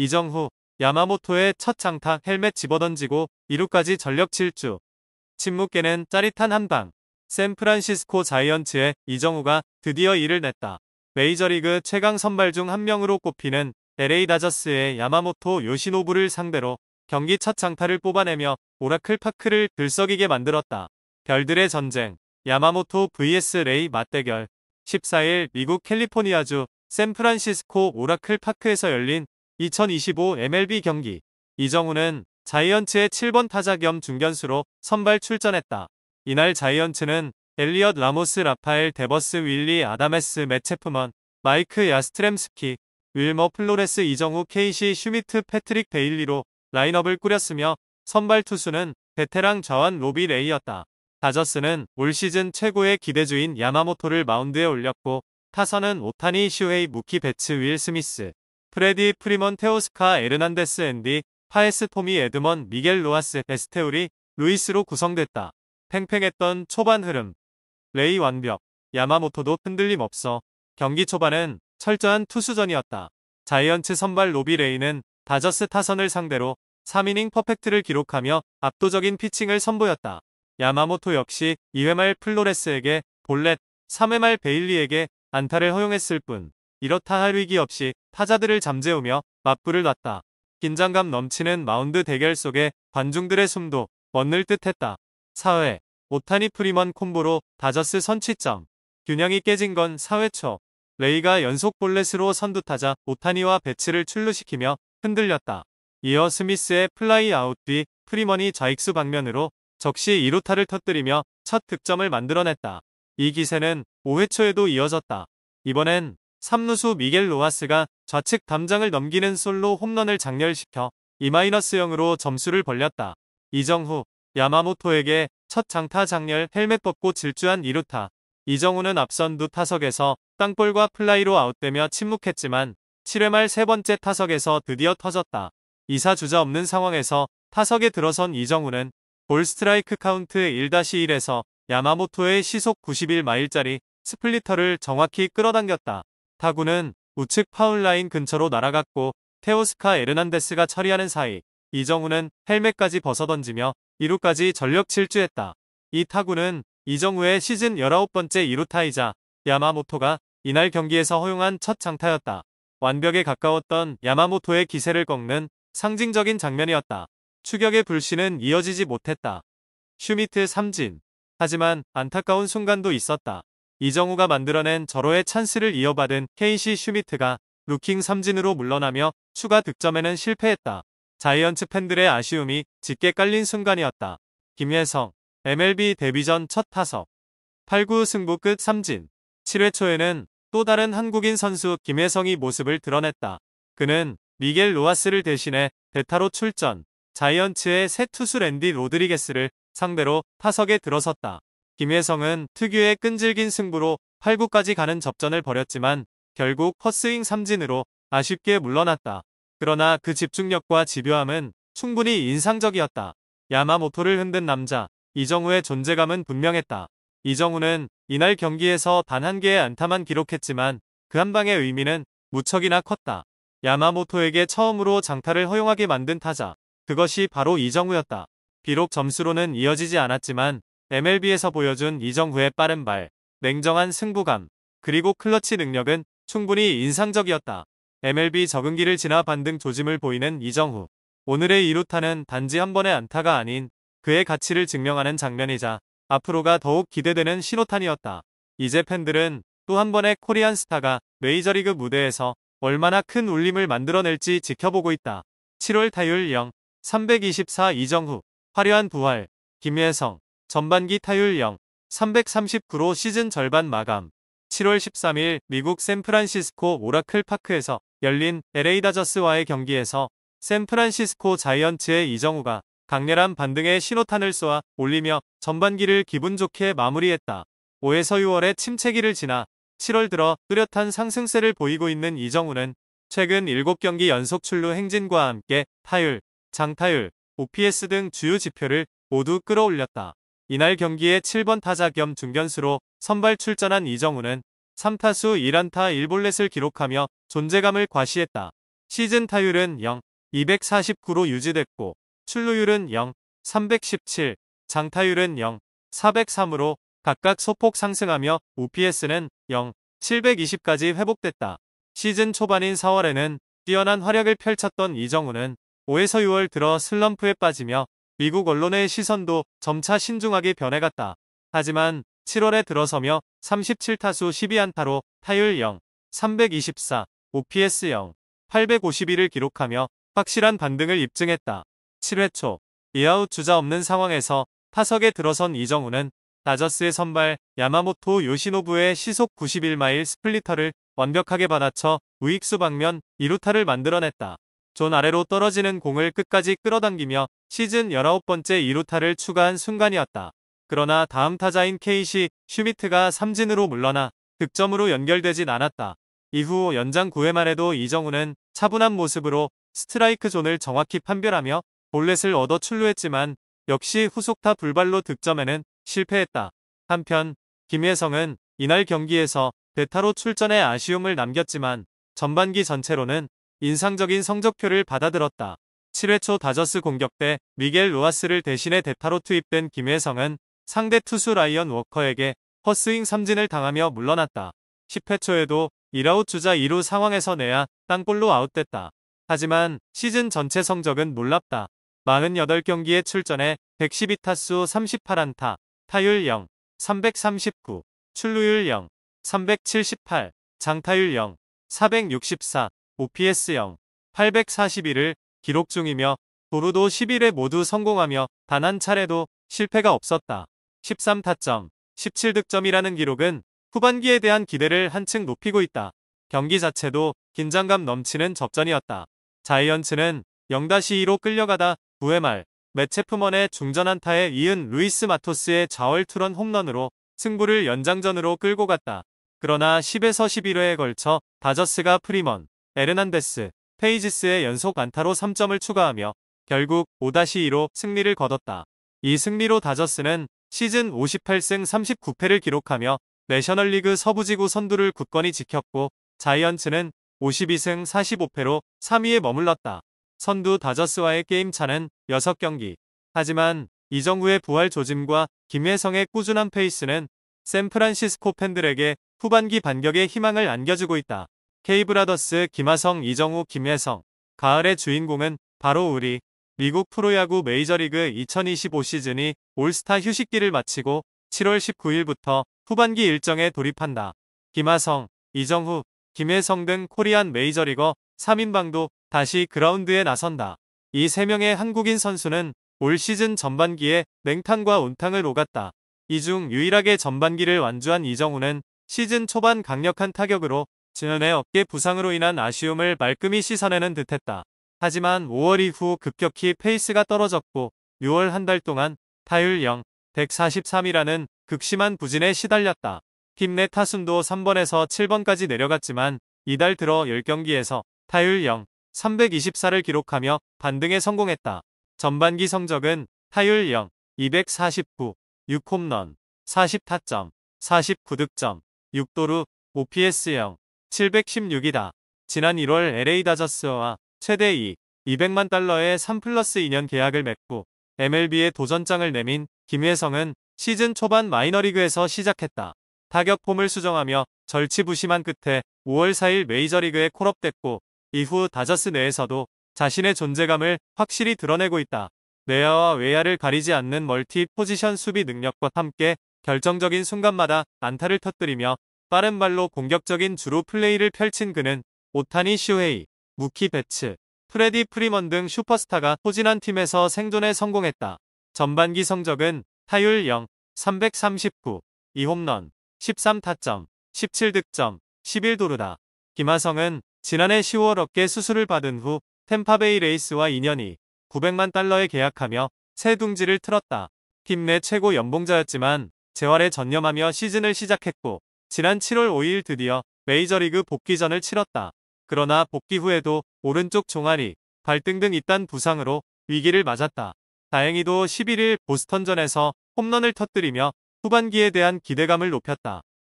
이정후, 야마모토의 첫 장타 헬멧 집어던지고 2루까지 전력 질주. 침묵계는 짜릿한 한방. 샌프란시스코 자이언츠의 이정후가 드디어 이를 냈다. 메이저리그 최강 선발 중 한 명으로 꼽히는 LA 다저스의 야마모토 요시노부를 상대로 경기 첫 장타를 뽑아내며 오라클 파크를 들썩이게 만들었다. 별들의 전쟁, 야마모토 vs 레이 맞대결. 14일 미국 캘리포니아주 샌프란시스코 오라클 파크에서 열린 2025 MLB 경기. 이정후는 자이언츠의 7번 타자 겸 중견수로 선발 출전했다. 이날 자이언츠는 엘리엇 라모스, 라파엘 데버스, 윌리 아다메스, 맷 체프먼, 마이크 야스트렘스키, 윌머 플로레스, 이정후, 케이시 슈미트, 패트릭 베일리로 라인업을 꾸렸으며 선발 투수는 베테랑 좌완 로비 레이였다. 다저스는 올 시즌 최고의 기대주인 야마모토를 마운드에 올렸고 타선은 오타니, 슈헤이, 무키 베츠, 윌 스미스, 프레디 프리먼, 테오스카 에르난데스, 앤디 파에스, 토미 에드먼, 미겔 로하스, 에스테우리, 루이스로 구성됐다. 팽팽했던 초반 흐름. 레이 완벽, 야마모토도 흔들림 없어. 경기 초반은 철저한 투수전이었다. 자이언츠 선발 로비 레이는 다저스 타선을 상대로 3이닝 퍼펙트를 기록하며 압도적인 피칭을 선보였다. 야마모토 역시 2회 말 플로레스에게 볼넷, 3회 말 베일리에게 안타를 허용했을 뿐 이렇다 할 위기 없이 타자들을 잠재우며 맞불을 놨다. 긴장감 넘치는 마운드 대결 속에 관중들의 숨도 멎는 듯했다. 4회 오타니 프리먼 콤보로 다저스 선취점. 균형이 깨진 건 4회 초. 레이가 연속 볼넷으로 선두타자 오타니와 배츠를 출루시키며 흔들렸다. 이어 스미스의 플라이 아웃 뒤 프리먼이 좌익수 방면으로 적시 2루타를 터뜨리며 첫 득점을 만들어냈다. 이 기세는 5회 초에도 이어졌다. 이번엔 3루수 미겔 로하스가 좌측 담장을 넘기는 솔로 홈런을 장렬시켜 2-0으로 점수를 벌렸다. 이정후, 야마모토에게 첫 장타 장렬 헬멧 벗고 질주한 2루타. 이정후는 앞선 두 타석에서 땅볼과 플라이로 아웃되며 침묵했지만 7회 말 세 번째 타석에서 드디어 터졌다. 2사 주자 없는 상황에서 타석에 들어선 이정후는 볼 스트라이크 카운트 1-1에서 야마모토의 시속 91마일짜리 스플리터를 정확히 끌어당겼다. 타구는 우측 파울라인 근처로 날아갔고 테오스카 에르난데스가 처리하는 사이 이정후는 헬멧까지 벗어던지며 2루까지 전력 질주했다. 이 타구는 이정후의 시즌 19번째 2루타이자 야마모토가 이날 경기에서 허용한 첫 장타였다. 완벽에 가까웠던 야마모토의 기세를 꺾는 상징적인 장면이었다. 추격의 불씨는 이어지지 못했다. 슈미트 삼진. 하지만 안타까운 순간도 있었다. 이정후가 만들어낸 절호의 찬스를 이어받은 케이시 슈미트가 루킹 삼진으로 물러나며 추가 득점에는 실패했다. 자이언츠 팬들의 아쉬움이 짙게 깔린 순간이었다. 김예성, MLB 데뷔 전 첫 타석. 8구 승부 끝 삼진. 7회 초에는 또 다른 한국인 선수 김예성이 모습을 드러냈다. 그는 미겔 로하스를 대신해 대타로 출전. 자이언츠의 새 투수 랜디 로드리게스를 상대로 타석에 들어섰다. 김예성은 특유의 끈질긴 승부로 8구까지 가는 접전을 벌였지만 결국 헛스윙 삼진으로 아쉽게 물러났다. 그러나 그 집중력과 집요함은 충분히 인상적이었다. 야마모토를 흔든 남자 이정후의 존재감은 분명했다. 이정후는 이날 경기에서 단 한 개의 안타만 기록했지만 그 한 방의 의미는 무척이나 컸다. 야마모토에게 처음으로 장타를 허용하게 만든 타자. 그것이 바로 이정후였다. 비록 점수로는 이어지지 않았지만 MLB에서 보여준 이정후의 빠른 발, 냉정한 승부감, 그리고 클러치 능력은 충분히 인상적이었다. MLB 적응기를 지나 반등 조짐을 보이는 이정후. 오늘의 2루타는 단지 한 번의 안타가 아닌 그의 가치를 증명하는 장면이자 앞으로가 더욱 기대되는 신호탄이었다. 이제 팬들은 또 한 번의 코리안 스타가 메이저리그 무대에서 얼마나 큰 울림을 만들어낼지 지켜보고 있다. 7월 타율 0, 324 이정후, 화려한 부활, 김예성, 전반기 타율 0, 339로 시즌 절반 마감. 7월 13일 미국 샌프란시스코 오라클 파크에서 열린 LA 다저스와의 경기에서 샌프란시스코 자이언츠의 이정후가 강렬한 반등의 신호탄을 쏘아 올리며 전반기를 기분 좋게 마무리했다. 5에서 6월의 침체기를 지나 7월 들어 뚜렷한 상승세를 보이고 있는 이정후는 최근 7경기 연속 출루 행진과 함께 타율, 장타율, OPS 등 주요 지표를 모두 끌어올렸다. 이날 경기에 7번 타자 겸 중견수로 선발 출전한 이정후는 3타수 1안타 1볼넷을 기록하며 존재감을 과시했다. 시즌 타율은 0, 249로 유지됐고 출루율은 0, 317, 장타율은 0, 403으로 각각 소폭 상승하며 OPS는 0, 720까지 회복됐다. 시즌 초반인 4월에는 뛰어난 활약을 펼쳤던 이정우는 5에서 6월 들어 슬럼프에 빠지며 미국 언론의 시선도 점차 신중하게 변해갔다. 하지만 7월에 들어서며 37타수 12안타로 타율 0, 324, OPS 0, 851을 기록하며 확실한 반등을 입증했다. 7회 초 2아웃 주자 없는 상황에서 타석에 들어선 이정우는 다저스의 선발 야마모토 요시노부의 시속 91마일 스플리터를 완벽하게 받아쳐 우익수 방면 2루타를 만들어냈다. 존 아래로 떨어지는 공을 끝까지 끌어당기며 시즌 19번째 2루타를 추가한 순간이었다. 그러나 다음 타자인 케이시 슈미트가 삼진으로 물러나 득점으로 연결되진 않았다. 이후 연장 9회 말에도 이정우는 차분한 모습으로 스트라이크 존을 정확히 판별하며 볼넷을 얻어 출루했지만 역시 후속타 불발로 득점에는 실패했다. 한편 김혜성은 이날 경기에서 대타로 출전해 아쉬움을 남겼지만 전반기 전체로는 인상적인 성적표를 받아들었다. 7회 초 다저스 공격 때 미겔 로하스를 대신해 대타로 투입된 김혜성은 상대 투수 라이언 워커에게 헛스윙 삼진을 당하며 물러났다. 10회 초에도 1아웃 주자 2루 상황에서 내야 땅볼로 아웃됐다. 하지만 시즌 전체 성적은 놀랍다. 48경기에 출전해 112타수 38안타, 타율 0, 339, 출루율 0, 378, 장타율 0, 464, OPS 0, 841을 기록 중이며 도루도 11회 모두 성공하며 단 한 차례도 실패가 없었다. 13타점, 17득점이라는 기록은 후반기에 대한 기대를 한층 높이고 있다. 경기 자체도 긴장감 넘치는 접전이었다. 자이언츠는 0-2로 끌려가다 9회 말 맷 체프먼의 중전안타에 이은 루이스 마토스의 좌월 투런 홈런으로 승부를 연장전으로 끌고 갔다. 그러나 10에서 11회에 걸쳐 다저스가 프리먼, 에르난데스, 페이지스의 연속 안타로 3점을 추가하며 결국 5-2로 승리를 거뒀다. 이 승리로 다저스는 시즌 58승 39패를 기록하며 내셔널리그 서부지구 선두를 굳건히 지켰고 자이언츠는 52승 45패로 3위에 머물렀다. 선두 다저스와의 게임 차는 6경기. 하지만 이정우의 부활 조짐과 김혜성의 꾸준한 페이스는 샌프란시스코 팬들에게 후반기 반격의 희망을 안겨주고 있다. K브라더스 김하성, 이정우, 김혜성. 가을의 주인공은 바로 우리. 미국 프로야구 메이저리그 2025 시즌이 올스타 휴식기를 마치고 7월 19일부터 후반기 일정에 돌입한다. 김하성, 이정후, 김혜성 등 코리안 메이저리거 3인방도 다시 그라운드에 나선다. 이 3명의 한국인 선수는 올 시즌 전반기에 냉탕과 온탕을 오갔다. 이 중 유일하게 전반기를 완주한 이정우는 시즌 초반 강력한 타격으로 지난해 어깨 부상으로 인한 아쉬움을 말끔히 씻어내는 듯했다. 하지만 5월 이후 급격히 페이스가 떨어졌고 6월 한 달 동안 타율 0, 143이라는 극심한 부진에 시달렸다. 팀 내 타순도 3번에서 7번까지 내려갔지만 이달 들어 10경기에서 타율 0, 324를 기록하며 반등에 성공했다. 전반기 성적은 타율 0, 249, 6홈런, 40타점, 49득점, 6도루, OPS 0, 716이다. 지난 1월 LA 다저스와 최대 200만 달러의 3+2년 계약을 맺고 MLB에 도전장을 내민 김혜성은 시즌 초반 마이너리그에서 시작했다. 타격 폼을 수정하며 절치부심한 끝에 5월 4일 메이저리그에 콜업됐고 이후 다저스 내에서도 자신의 존재감을 확실히 드러내고 있다. 내야와 외야를 가리지 않는 멀티 포지션 수비 능력과 함께 결정적인 순간마다 안타를 터뜨리며 빠른 발로 공격적인 주루 플레이를 펼친 그는 오타니 슈헤이, 무키 베츠, 프레디 프리먼 등 슈퍼스타가 포진한 팀에서 생존에 성공했다. 전반기 성적은 타율 0, 339, 2홈런, 13타점, 17득점, 11도루다. 김하성은 지난해 10월 어깨 수술을 받은 후 템파베이 레이스와 2년이 900만 달러에 계약하며 새 둥지를 틀었다. 팀 내 최고 연봉자였지만 재활에 전념하며 시즌을 시작했고 지난 7월 5일 드디어 메이저리그 복귀전을 치렀다. 그러나 복귀 후에도 오른쪽 종아리, 발등 등 잇단 부상으로 위기를 맞았다. 다행히도 11일 보스턴전에서 홈런을 터뜨리며 후반기에 대한 기대감을 높였다.